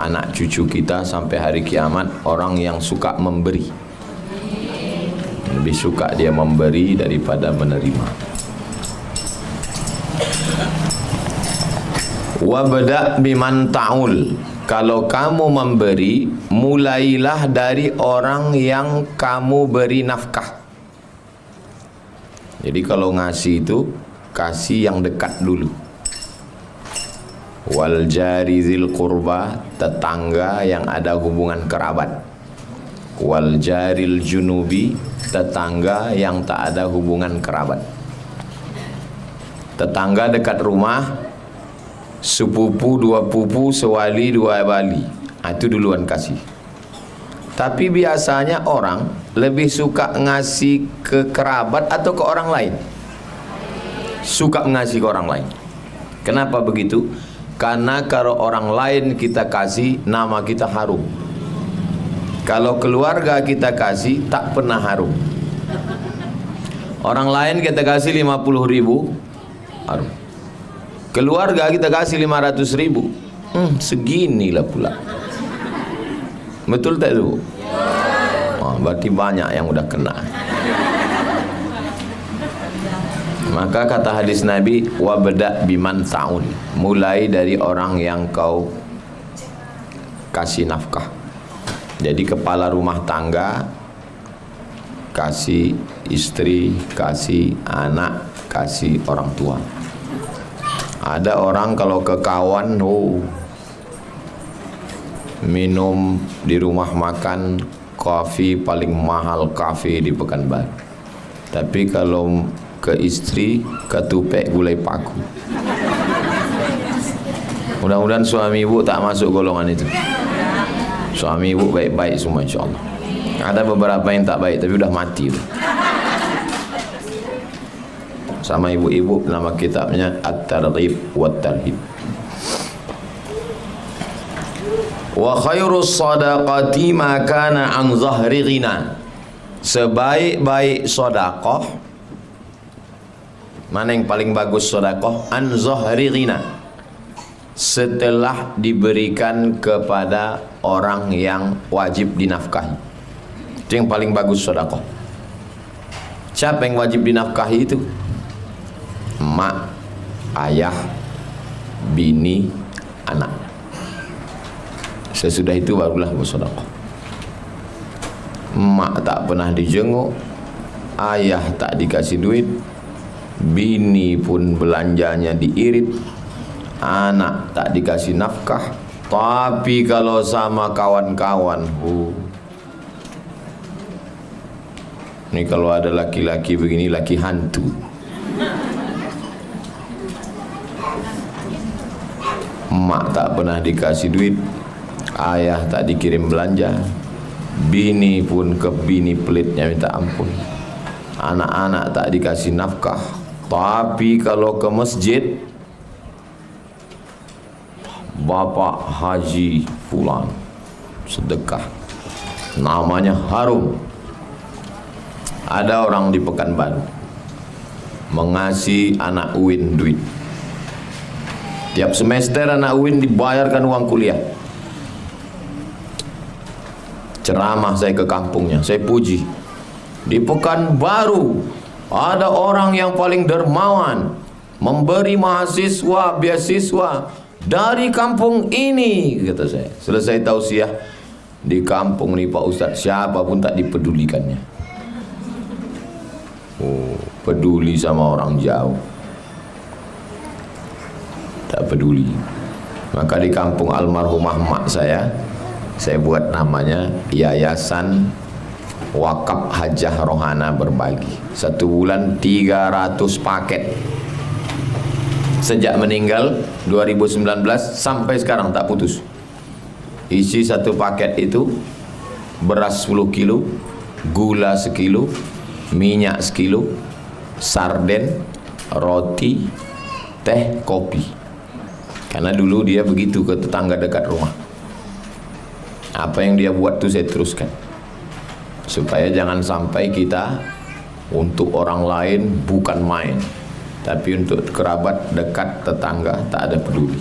anak cucu kita sampai hari kiamat orang yang suka memberi. Lebih suka dia memberi daripada menerima. Wabda' biman ta'ul. Kalau kamu memberi, mulailah dari orang yang kamu beri nafkah. Jadi kalau ngasih itu kasih yang dekat dulu. Wal jari zil qurba, tetangga yang ada hubungan kerabat. Wal jaril junubi, tetangga yang tak ada hubungan kerabat. Tetangga dekat rumah, sepupu dua pupu, sewali dua wali, itu duluan kasih. Tapi biasanya orang lebih suka ngasih ke kerabat atau ke orang lain. Suka ngasih ke orang lain. Kenapa begitu? Karena kalau orang lain kita kasih, nama kita harum. Kalau keluarga kita kasih, tak pernah harum. Orang lain kita kasih 50.000, harum. Keluarga kita kasih 500.000, seginilah pula. Betul tak itu? Oh, berarti banyak yang udah kena. Maka kata hadis Nabi, wabda' biman ta'un. Mulai dari orang yang kau kasih nafkah. Jadi kepala rumah tangga kasih istri, kasih anak, kasih orang tua. Ada orang kalau ke kawan, minum di rumah makan kopi paling mahal kafe di Pekanbaru. Tapi kalau ke istri, ketupek gulai paku. Mudah-mudahan suami ibu tak masuk golongan itu. Suami ibu baik-baik semua insyaAllah. Ada beberapa yang tak baik tapi udah mati. Sama ibu-ibu, nama kitabnya At-Targhib wa Tarhib. Wa khairus sadaqati ma kana an zahri ghina. Sebaik-baik sedekah, mana yang paling bagus sedekah? An zahri ghina, setelah diberikan kepada orang yang wajib dinafkahi. Itu yang paling bagus sedekah. Siapa yang wajib dinafkahi itu? Mak, ayah, bini, anak. Sesudah itu barulah bersedekah. Mak tak pernah dijenguk, ayah tak dikasih duit, bini pun belanjanya diirit, anak tak dikasih nafkah. Tapi kalau sama kawan-kawan, ini kalau ada laki-laki begini, laki hantu. Mak tak pernah dikasih duit, ayah tak dikirim belanja, bini pun ke bini pelitnya minta ampun, anak-anak tak dikasih nafkah. Tapi kalau ke masjid, Bapak Haji Fulan sedekah, namanya harum. Ada orang di Pekanbaru mengasih anak UIN duit. Tiap semester anak UIN dibayarkan uang kuliah. Ceramah saya ke kampungnya, saya puji. Di Pekanbaru ada orang yang paling dermawan, memberi mahasiswa beasiswa dari kampung ini, kata saya. Selesai tausiah di kampung ini Pak Ustadz, siapa pun tak dipedulikannya. Peduli sama orang jauh, tak peduli. Maka di kampung almarhumah mak saya buat namanya Yayasan Wakaf Hajah Rohana Berbagi. 1 bulan 300 paket. Sejak meninggal 2019 sampai sekarang tak putus. Isi 1 paket itu beras 10 kilo, gula 1 kilo, minyak 1 kilo, sarden, roti, teh, kopi. Karena dulu dia begitu ke tetangga dekat rumah. Apa yang dia buat itu saya teruskan, supaya jangan sampai kita untuk orang lain bukan main, tapi untuk kerabat dekat tetangga tak ada peduli.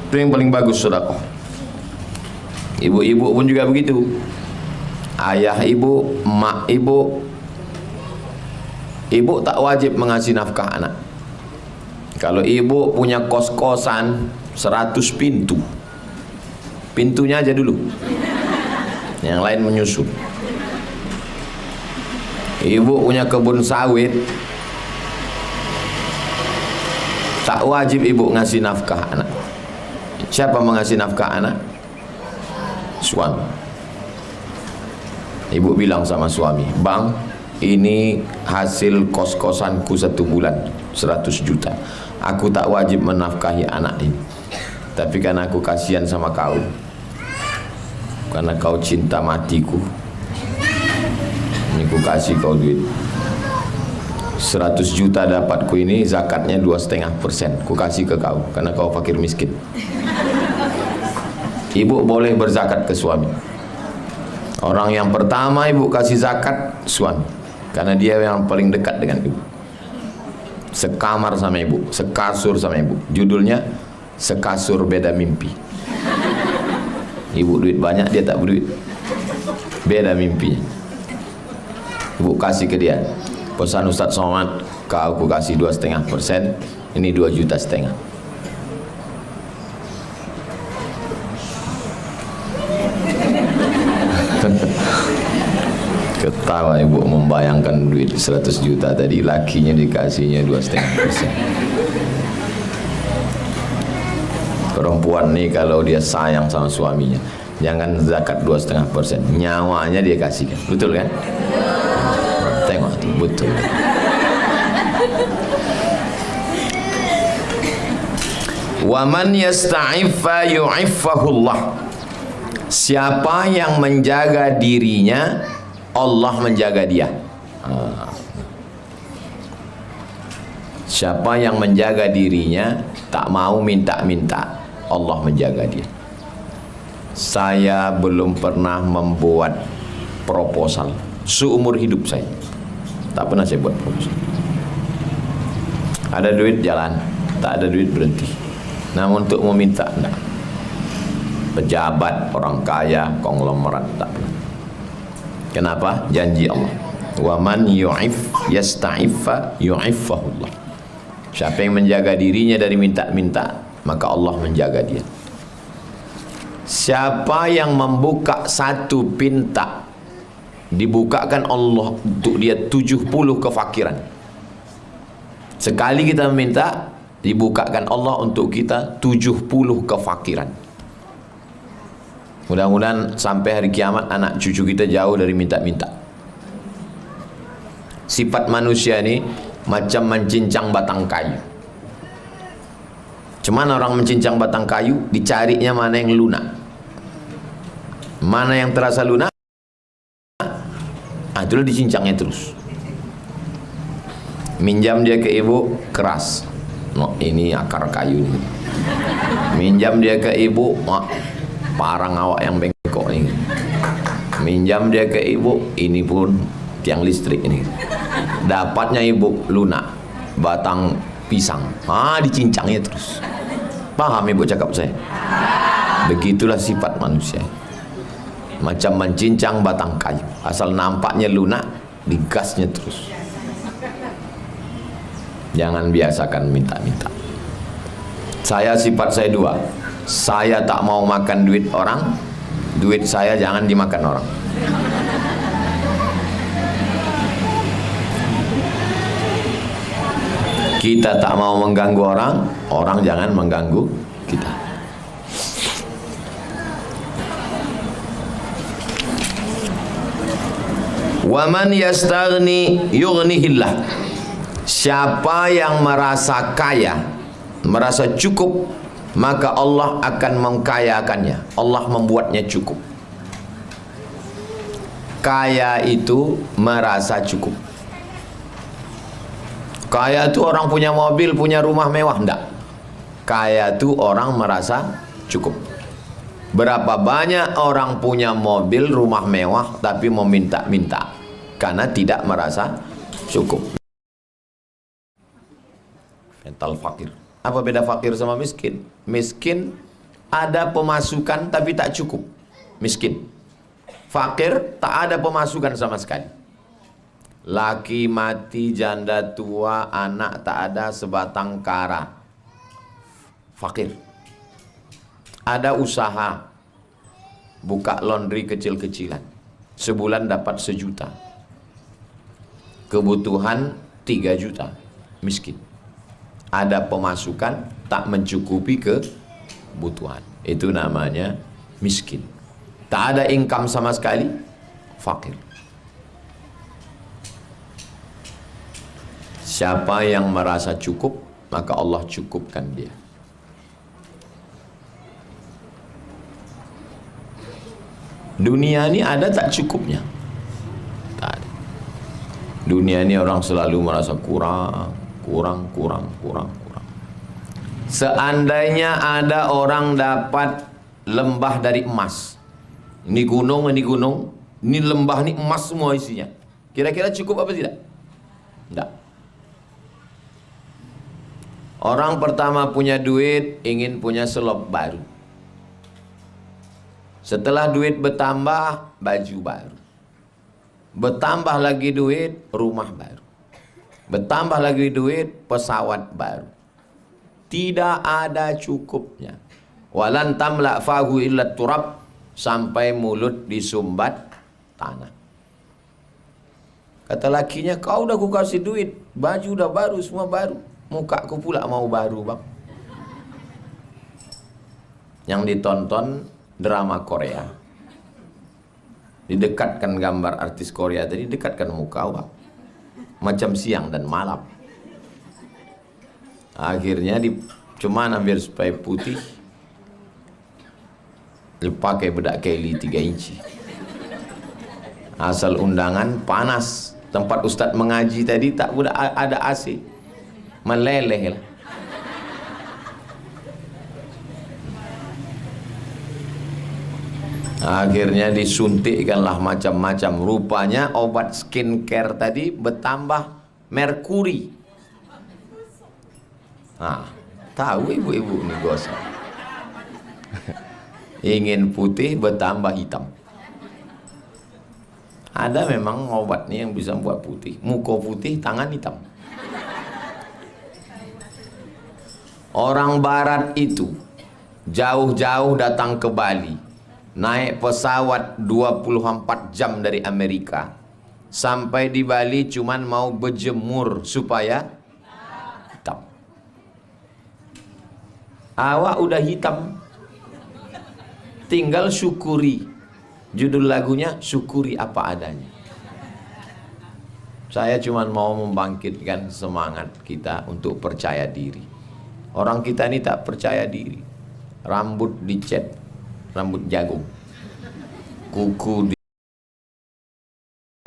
Itu itu yang paling bagus sedekah. Ibu-ibu pun juga begitu. Ayah ibu, mak ibu, ibu tak wajib mengasih nafkah anak. Kalau ibu punya kos-kosan 100 pintu, pintunya aja dulu, yang lain menyusul. Ibu punya kebun sawit, tak wajib ibu ngasih nafkah anak. Siapa mengasih nafkah anak? Suami. Ibu bilang sama suami, bang, ini hasil kos-kosanku 1 bulan 100 juta. Aku tak wajib menafkahi anak ini, tapi karena aku kasihan sama kau, karena kau cinta matiku, ini ku kasih kau duit 100 juta dapatku ini, zakatnya 2,5%, ku kasih ke kau karena kau fakir miskin. Ibu boleh berzakat ke suami. Orang yang pertama ibu kasih zakat suami, karena dia yang paling dekat dengan ibu, sekamar sama ibu, sekasur sama ibu. Judulnya Sekasur Beda Mimpi. Ibu duit banyak, dia tak berduit, beda mimpinya. Ibu kasih ke dia, pesan Ustaz Somad, kau aku kasih 2,5%, ini 2,5 juta. Ketawa ibu membayangkan duit 100 juta tadi, lakinya dikasihnya 2,5%. Perempuan nih kalau dia sayang sama suaminya, jangan zakat 2,5%, nyawanya dia kasihkan, betul kan? Tengok tuh, betul. Wa man yasta'iffa yu'iffahullah. Siapa yang menjaga dirinya, Allah menjaga dia. Siapa yang menjaga dirinya, tak mau minta-minta, Allah menjaga dia. Saya belum pernah membuat proposal seumur hidup saya, tak pernah saya buat proposal. Ada duit jalan, tak ada duit berhenti. Namun untuk meminta, enggak. Pejabat, orang kaya, konglomerat, tak pernah. Kenapa? Janji Allah. Wa man yu'if yasta'iffa yu'iffahullah. Siapa yang menjaga dirinya dari minta-minta, maka Allah menjaga dia. Siapa yang membuka satu pinta, dibukakan Allah untuk dia 70 kefakiran. Sekali kita meminta, dibukakan Allah untuk kita 70 kefakiran. Mudah-mudahan sampai hari kiamat anak cucu kita jauh dari minta-minta. Sifat manusia ini macam mencincang batang kayu. Cuman orang mencincang batang kayu, dicarinya mana yang lunak, mana yang terasa lunak, itulah dicincangnya terus. Minjam dia ke ibu, keras, ini akar kayu ini. Minjam dia ke ibu, parang awak yang bengkok ini. Minjam dia ke ibu, ini pun tiang listrik ini. Dapatnya ibu lunak, batang pisang, dicincangnya terus. Paham ibu cakap saya? Begitulah sifat manusia, macam mencincang batang kayu. Asal nampaknya lunak, digasnya terus. Jangan biasakan minta-minta. Sifat saya 2. Saya tak mau makan duit orang, duit saya jangan dimakan orang. Kita tak mau mengganggu orang, orang jangan mengganggu kita. Wa man yastaghni yughnihillah. Siapa yang merasa kaya, merasa cukup, maka Allah akan mengkayakannya. Allah membuatnya cukup. Kaya itu merasa cukup. Kaya itu orang punya mobil, punya rumah mewah, enggak. Kaya itu orang merasa cukup. Berapa banyak orang punya mobil, rumah mewah, tapi meminta-minta karena tidak merasa cukup. Mental fakir. Apa beda fakir sama miskin? Miskin ada pemasukan tapi tak cukup, miskin. Fakir, tak ada pemasukan sama sekali. Laki mati, janda tua, anak tak ada sebatang kara, fakir. Ada usaha buka laundry kecil-kecilan, sebulan dapat 1 juta, kebutuhan 3 juta, miskin. Ada pemasukan tak mencukupi kebutuhan, itu namanya miskin. Tak ada income sama sekali, fakir. Siapa yang merasa cukup, maka Allah cukupkan dia. Dunia ini ada tak cukupnya? Tak ada. Dunia ini orang selalu merasa kurang. Seandainya ada orang dapat lembah dari emas, ini gunung, ini lembah, ini emas semua isinya, kira-kira cukup apa tidak? Tidak. Orang pertama punya duit, ingin punya selop baru. Setelah duit bertambah, baju baru. Bertambah lagi duit, rumah baru. Bertambah lagi duit, pesawat baru. Tidak ada cukupnya. Walan tamla fahu illa turab, sampai mulut disumbat tanah. Kata lakinya, kau udah ku kasih duit, baju udah baru, semua baru, muka ku pula mau baru, bang. Yang ditonton drama Korea, didekatkan gambar artis Korea tadi, dekatkan muka, bang, macam siang dan malam. Akhirnya cuman biar supaya putih, dipakai bedak Kelly 3 inci. Asal undangan panas. Tempat ustaz mengaji tadi tak ada AC, meleleh lah. Akhirnya disuntikkanlah macam-macam. Rupanya obat skincare tadi bertambah merkuri. Nah, tahu ibu-ibu ini gosok. Ingin putih bertambah hitam. Ada memang obat nih yang bisa buat putih, muka putih, tangan hitam. Orang barat itu jauh-jauh datang ke Bali, naik pesawat 24 jam dari Amerika. Sampai di Bali cuman mau berjemur supaya hitam. Awak udah hitam, tinggal syukuri. Judul lagunya syukuri apa adanya. Saya cuma mau membangkitkan semangat kita untuk percaya diri. Orang kita ini tak percaya diri. Rambut dicet, rambut jagung, kuku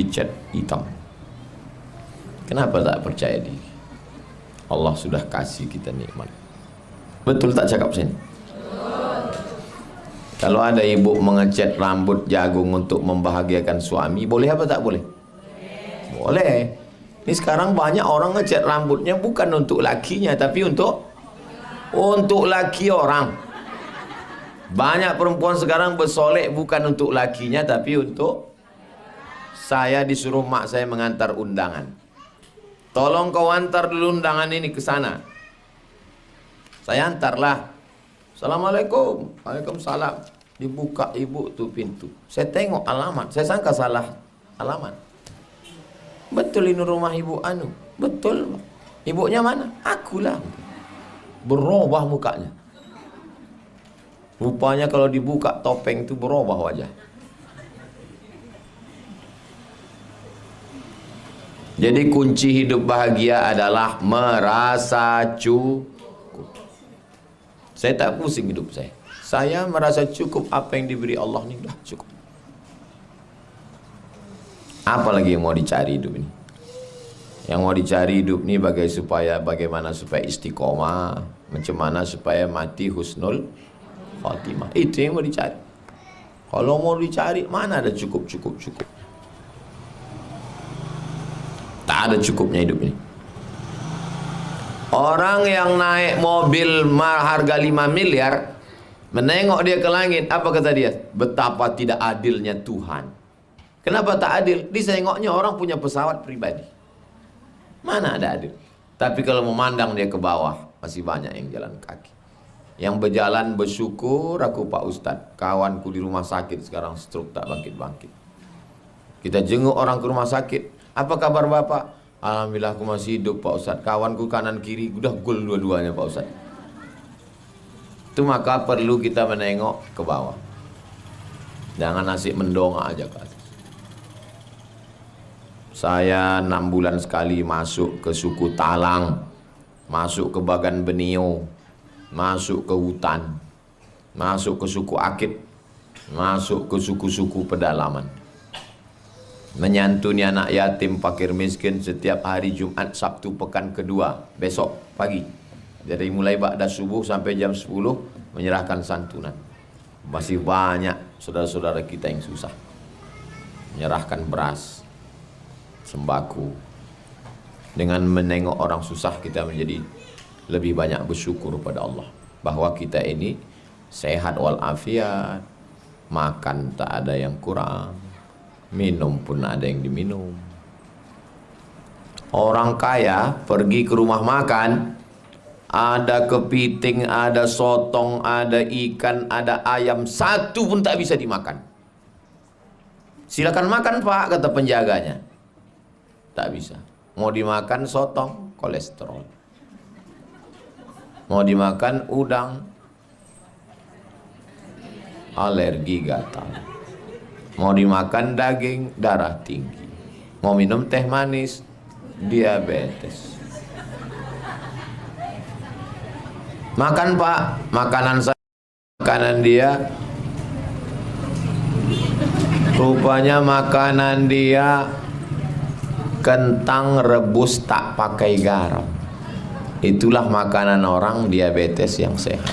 dicet hitam. Kenapa tak percaya diri? Allah sudah kasih kita nikmat. Betul tak cakap saya? Kalau ada ibu mengecat rambut jagung untuk membahagiakan suami, boleh apa tak boleh? Boleh. Ini sekarang banyak orang ngecat rambutnya bukan untuk lakinya, tapi untuk laki orang. Banyak perempuan sekarang bersolek bukan untuk lakinya, tapi untuk saya. Disuruh mak saya mengantar undangan. Tolong kau antar dulu undangan ini ke sana. Saya antarlah. Assalamualaikum. Waalaikumsalam. Dibuka ibu tuh pintu. Saya tengok alamat. Saya sangka salah alamat. Betul ini rumah ibu Anu. Betul. Ibunya mana? Akulah. Berubah mukanya. Rupanya kalau dibuka topeng itu berubah wajah. Jadi kunci hidup bahagia adalah merasa cukup. Saya tak pusing hidup saya. Saya merasa cukup, apa yang diberi Allah ini sudah cukup. Apa lagi yang mau dicari hidup ini? Yang mau dicari hidup ini bagaimana supaya istiqomah, macam mana supaya mati husnul khatimah. Itu yang mau dicari. Kalau mau dicari, mana ada cukup. Tak ada cukupnya hidup ini. Orang yang naik mobil harga 5 miliar Menengok dia ke langit, apa kata dia? Betapa tidak adilnya Tuhan. Kenapa tak adil? Disengoknya orang punya pesawat pribadi. Mana ada adil? Tapi kalau memandang dia ke bawah, masih banyak yang jalan kaki. Yang berjalan bersyukur aku Pak Ustadz. Kawanku di rumah sakit sekarang stroke tak bangkit-bangkit. Kita jenguk orang ke rumah sakit. Apa kabar Bapak? Alhamdulillah aku masih hidup Pak Ustadz. Kawanku kanan kiri udah gol dua-duanya Pak Ustadz. Itu maka perlu kita menengok ke bawah. Jangan asik mendongak aja ke atas. Saya 6 bulan sekali masuk ke suku Talang, masuk ke Bagan Benio, masuk ke hutan, masuk ke suku Akit, masuk ke suku-suku pedalaman. Menyantuni anak yatim, fakir miskin setiap hari Jumat, Sabtu, pekan kedua, besok pagi. Dari mulai ba'da subuh sampai jam 10 menyerahkan santunan. Masih banyak saudara-saudara kita yang susah. Menyerahkan beras, sembako. Dengan menengok orang susah kita menjadi lebih banyak bersyukur pada Allah bahwa kita ini sehat walafiat, makan tak ada yang kurang, minum pun ada yang diminum. Orang kaya pergi ke rumah makan, ada kepiting, ada sotong, ada ikan, ada ayam, satu pun tak bisa dimakan. Silakan makan Pak, kata penjaganya. Tak bisa. Mau dimakan sotong, kolesterol. Mau dimakan udang, alergi gatal. Mau dimakan daging, darah tinggi. Mau minum teh manis, diabetes. Makan Pak, makanan saya, makanan dia. Rupanya makanan dia kentang rebus tak pakai garam. Itulah makanan orang diabetes yang sehat.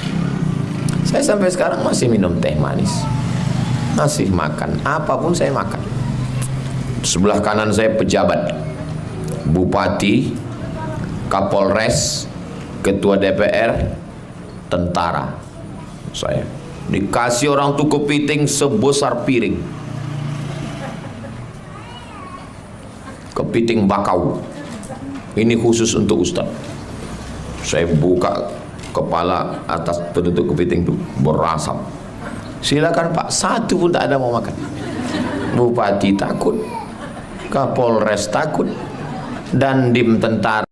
Saya sampai sekarang masih minum teh manis, masih makan, apapun saya makan. Sebelah kanan saya pejabat, bupati, kapolres, ketua DPR, tentara. Saya dikasih orang tuh kepiting sebesar piring, kepiting bakau. Ini khusus untuk Ustadz. Saya buka kepala atas penutup kepiting itu berasap. Silakan Pak, satu pun tak ada mau makan. Bupati takut, kapolres takut, Dandim tentara